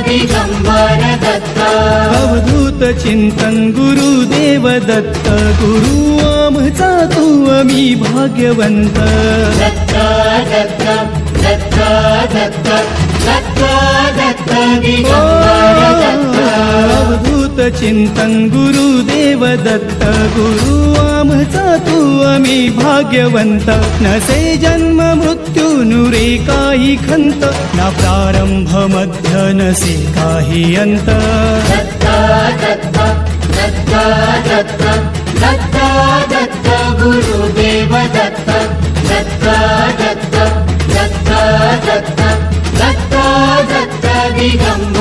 दिगंबर दत्त अवधूत चिंतन गुरुदेव दत्त गुरु आमचा तू आम्ही भाग्यवंत दत्त दत्त दत्त दत्त दत्त दत्त दिगंबर दत्त अवधूत चिंतन गुरुदेव दत्त गुरु आमचा तू आम्ही भाग्यवंत नसे जन्म मृत्यू नुरे काही खंत ना प्रारंभ मध्य नसे काही अंत दत्त दत्त दत्त दत्त दत्त दत्त गुरुदेव दत्त दत्त दत्त दत्त दत्त दत्त दत्त दिगंबर